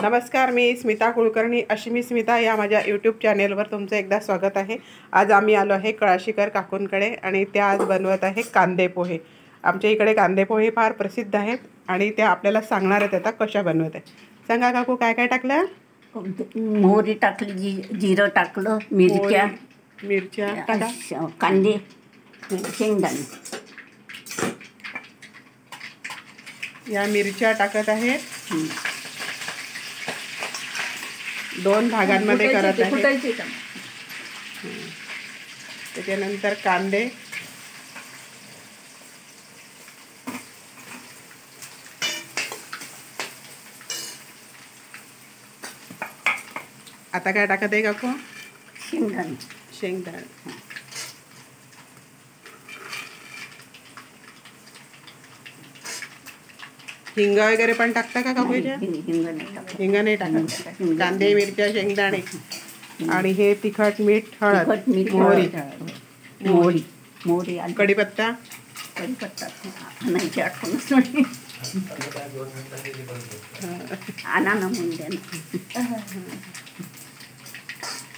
नमस्कार, मी स्मिता कुलकर्णी अश्मी स्मिता या माझ्या यूट्यूब चॅनेलवर तुमचं एकदा स्वागत आहे। आज आम्ही आलो आहे कळाशीकर काकूंकडे आणि त्या आज बनवत आहे कांदे पोहे। आमच्या इकडे कांदे पोहे फार प्रसिद्ध आहेत आणि त्या आपल्याला सांगणार आहेत आता कशा बनवत आहे। सांगा काकू, काय काय टाकलं? मोहरी टाकली, जिरं टाकलं, मिरच्या टाका, कांदे, शेंगदाणे। या मिरच्या टाकत आहेत, दोन भागांमध्ये करत आहे। त्याच्यानंतर कांदे, आता काय टाकत आहे काकू? शेंगदाणे। हिंग वगैरे पण टाकता का काकू? हिंग नाही टाकत। कांदे, मिरच्या, शेंगदाणे आणि हे तिखट, मीठ, हळद, मोहरी, कढीपत्ता नाही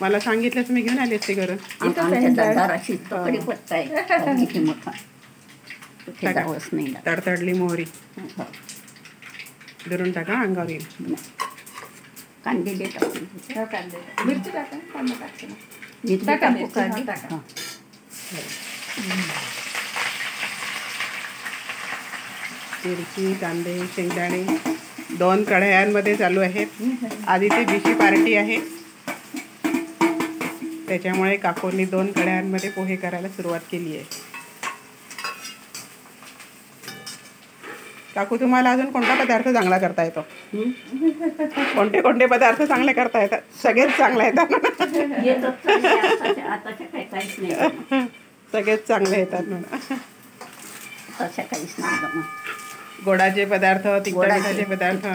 मला सांगितलं मी घेऊन आले असते घरून। कढीपत्ता आहे मोठा, तडतडली मोहरी दुरून टाका, अंगावर येईल। कांदे मिरची मिरची, कांदे, शेंगदाणे दोन कढयांमध्ये चालू आहेत। आधी ती बिशी पार्टी आहे, त्याच्यामुळे काकूंनी दोन कढयांमध्ये पोहे करायला सुरुवात केली आहे। काकू, तुम्हाला अजून कोणता पदार्थ चांगला करता येतो? कोणते कोणते पदार्थ चांगले करता येतात? सगळेच चांगले येतात। सगळेच चांगले येतात म्हणून। गोडाचे पदार्थ, तिखटाचे पदार्थ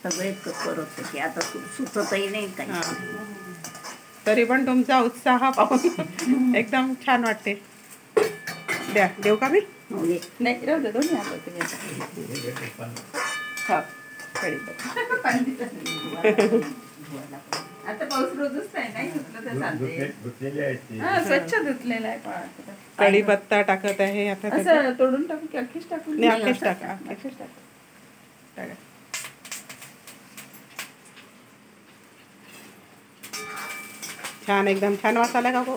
सगळे करत होते, आता सुचतही नाही काही। तरी पण तुमचा उत्साह पाहून एकदम छान वाटते। द्या, देऊ का मी? नाही, राहू दे, दोन्ही आता पाऊस रोजच नाही धुतलं तर चालते, स्वच्छ धुतलेला आहे। कढीपत्ता टाकत आहे आता, असं तोडून टाकू की अख्खीच टाकू? अख्खीच टाका। छान, एकदम छान वास आला काकू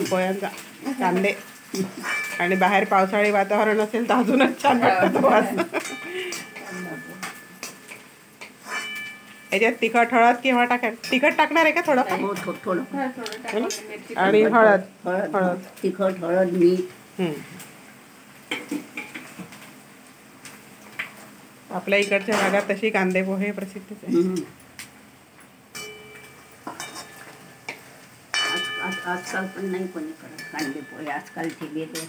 पोह्यांचा। कांदे आणि बाहेर पावसाळी वातावरण असेल तर अजूनच छान वाटतं तो वास। याच्यात तिखट, हळद केव्हा टाका? तिखट टाकणार आहे का थोडं? आणि हळद, तिखट, हळद, मीठ। आपल्या इकडच्या भागात तशी कांदे पोहे प्रसिद्धच आहे। आजकाल पण नाही कोणी करत कांदे पोहे, आजकालचे वेगळे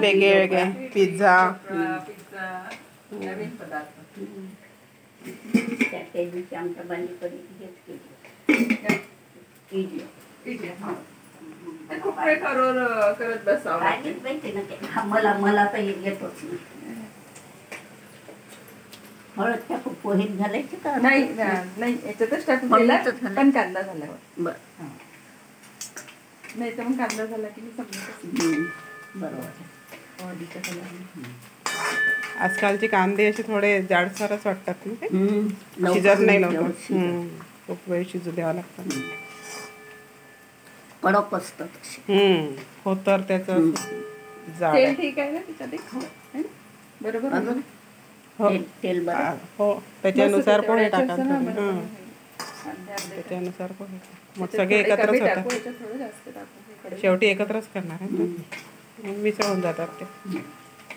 वेगळे पिझ्झा, नवीन पदार्थ। आमच्या बालीकडे खूप वेळ करत बसावं। मला काही येतच नाही। हळद टाकून पोहेत घालायचे का? नाही, याच्यातच टाकून पण कांदा झाल्यावर नाही तर मग कांदा झाला की बरोबर। आजकालचे कांदे असे थोडे जाडसरच वाटतात ना, शिजत नाही लवकर, खूप वेळ शिजू द्यावा लागतं। कडक असतात हो, तर त्याचं जाड तेल ठीक आहे ना त्याच्यात? बरोबर, तेल हो, त्याच्यानुसार पोहे टाका। त्याच्यानुसार पोहे, मग सगळे एकत्रच होतात। शेवटी एकत्रच करणार आहे, मिसळून जातात ते,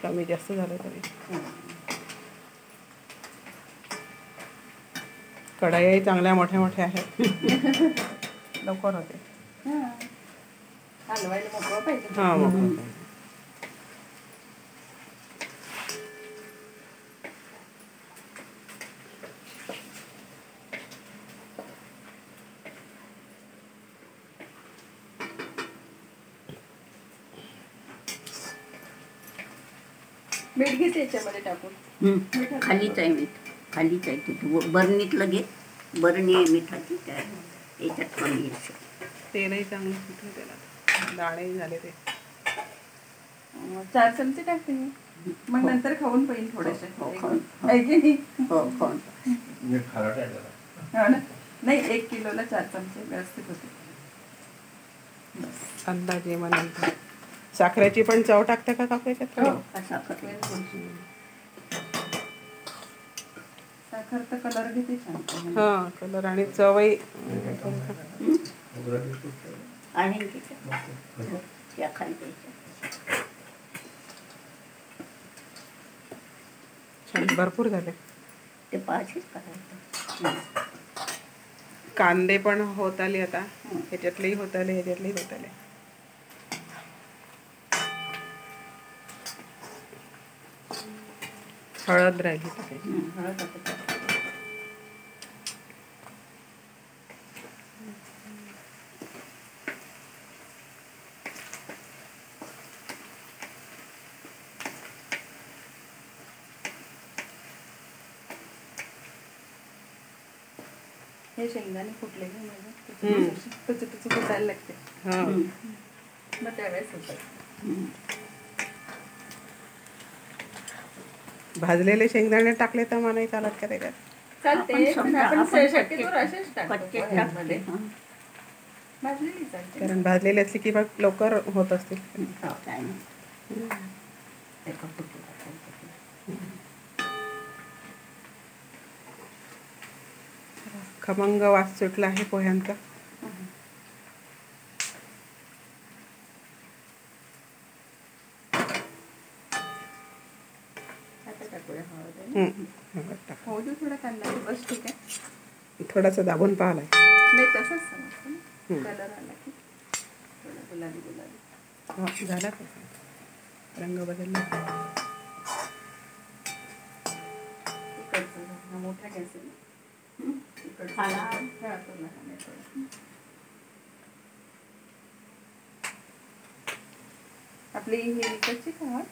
कमी जास्त झालं तरी। कढई चांगल्या मोठ्या मोठ्या आहेत, लवकर होते। हा, मीठ घेते याच्यामध्ये टाकून. खालीच आहे मीठ, खालीच आहे तिथे बरणीतलं घे. बरणी आहे मिठाची, त्या याच्यात कमी आहे. तेलही चांगलं सुटलं त्याला, दाणे झाले ते. 4 चमचे टाकते मी, मग नंतर खाऊन पाहिजे थोडेसे. हो, खाऊन. आहे की नाही? हो खाऊन. हो ना. नाही, 1 किलोला 4 चमचे व्यवस्थित होते. अंदाजे मग नंतर साखरेची पण चव टाकते का काकू याच्यात? हो. साखर साखर तर कलर घेते छान. हां, कलर आणि चवही आहे त्या खाली द्यायच्या. छान भरपूर झाले. ते पाचच करायचं. कांदे पण होत आले आता, ह्याच्यातलेही होत आले, ह्याच्यातलेही होत आले. हळद राहिली टाकायची. हळद टाकायची. हे शेंगदाणे फुटलेले माझं, त्याचं फुटायला लागते. हां, मग त्यावेळेस होतं. भाजलेले शेंगदाणे टाकले तर मला चालत का त्याच्यात? चालते, आपण पण समजा आपण आपण शक्यतो असेच टाकतो कच्चे पोह्यांमध्ये. टाकते. भाजलेली चालते. कारण भाजलेले असले की मग लवकर होत असतील. काय नाही. एका फुटी टाकायचं. खमंग वास सुटला आहे पोह्यांचा. आता टाकूया हळद आहे. हळद टाक. हो दे थोडा कांदा, बस ठीक आहे. थोडासा दाबून पाहिलाय. नाही तसंच समजतं ना. कलर आला की थोडा गुलाबी गुलाबी. झाला का रंग बदलला? इकडचं हा मोठा गॅस आहे ना. इकडचं खाला. हा तो लहान आहे थोडा. आपली ही विकतची का हळद?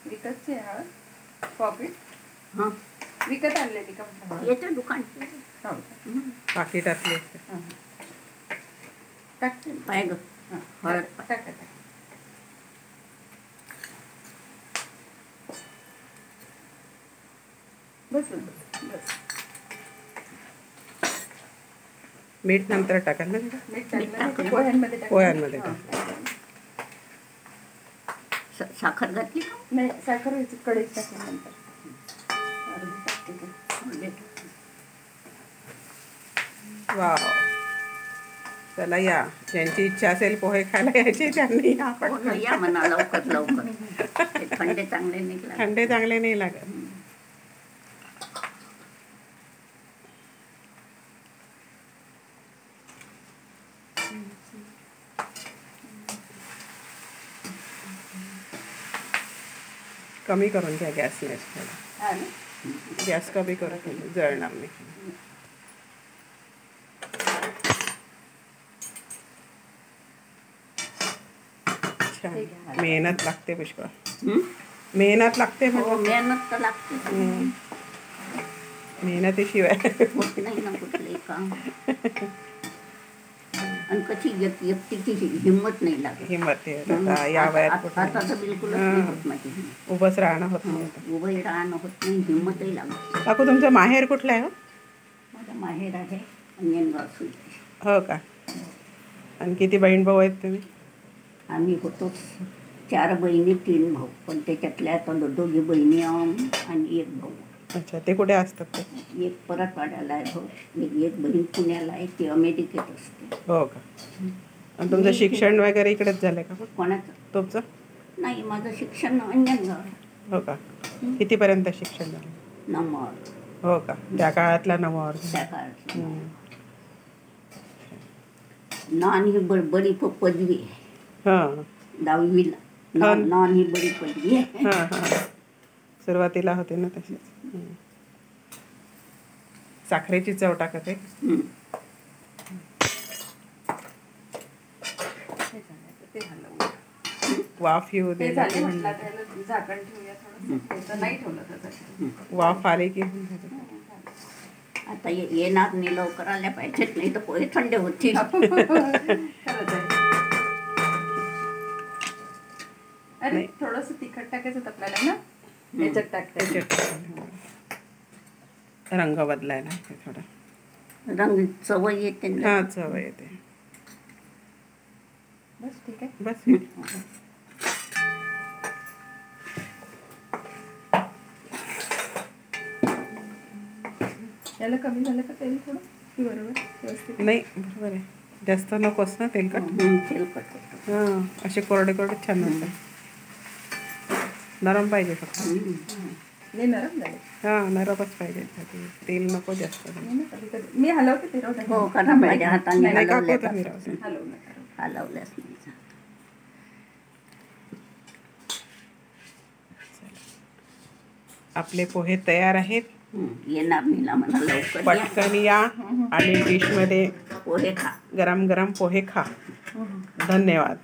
विकतची आहे हळद पॉकेट. हां, विकत आणलेली का म्हटलं हळद? याच्या दुकान हो का? पाकिटातले असते. हां. टाकते. पाय ग. हां, हळद टाका टाका. बस बस बस. मीठ नंतर टाकाल ना त्याच्यात? मीठ टाकलं की पोह्यांमध्ये टाका. पोह्यांमध्ये हां. साखर घातली का? नाही, साखर व्हायची कढईत टाकल्यानंतर. अर्धी टाकते ते. वाव, चला या, ज्यांची इच्छा असेल पोहे खायला यायचे त्यांनी या. हो ना, या म्हणा लवकर लवकर. ते थंडे चांगले निघला. थंडे चांगले नाही लागत. कमी करून घ्या गॅस नाही. हां ना. गॅस कमी करून घ्या, जळणार नाही. छान. मेहनत लागते पुष्कळ. मेहनत लागते हो, म्हटलं. मेहनत तर लागते. मेहनतीशिवाय होत नाही ना कुठले काम. आणि कशी व्यक्तीची हिंमत नाही लागत. हिंमत आहे. आता या वयात आता तर बिलकुलच नाही होत माझी हिंमत. उभंच राहणं होत नाही आता. उभंही राहणं होत नाही, हिंमतही लागत. काकू तुमचं माहेर कुठलं आहे हो? माझं माहेर आहे अंजनगाव सुई. हो का? आणि किती बहीण भाऊ आहेत तुम्ही? आम्ही होतो 4 बहिणी 3 भाऊ, पण त्याच्यातल्या आता 2 बहिणी आणि 1 भाऊ. अच्छा, ते कुठे असतात ते? एक परतवाड्याला आहे भाऊ, एक बहीण पुण्याला आहे, ती अमेरिकेत असते. हो का? आणि तुमचं शिक्षण वगैरे इकडेच झालंय का? कोणाचं? तुमचं? नाही, माझं शिक्षण अंजनगाव. हो का? कितीपर्यंत शिक्षण झालं? 9वी. हो का? त्या काळातला 9वी. त्या काळात नॉन ही बडी पदवी आहे. हां 10वीला नॉन ही बडी पदवी आहे. हां हां, सुरुवातीला होते ना तशीच. साखरेची चव टाकत आहे. ते हलवून वाफ येऊ दे. ते झाले म्हटलं त्याला झाकण ठेवूया थोडंसं. तर नाही ठेवलं त्याचं. वाफ आले की होऊन जातं. आता येणार नाही लवकर आल्या पाहिजेत, नाही तर पोहे थंड होतील. खरंच आहे. अरे नाही. थोडंसं तिखट टाकायचं होतं आपल्याला ना, याच्यात टाकते. रंग बदलायला ते थोडं. रंग चव येते ना. हा चव येते. बस ठीक आहे. बस याला कमी झालं का तेल थोडं की बरोबर व्यवस्थित? नाही बरोबर आहे. जास्त नकोस ना तेलकट. तेलकट होतं. हां असे कोरडे कोरडे छान होतात. नरम पाहिजे फक्त. नाही नरम झाले. हां नरमच पाहिजे. तेल नको जास्त. नाही ना, कधी-कधी मी हलवते ते राहू द्या. हो कारण माझ्या हाताने नाही हलवल्या कापू तर मी जातात. राहू दे. हलवू नका. हलवल्याच नाही जात. आपले पोहे तयार आहेत. येणार नाही ना म्हणा लवकर या. पटकन या आणि डिशमध्ये पोहे खा. गरम गरम पोहे खा. धन्यवाद.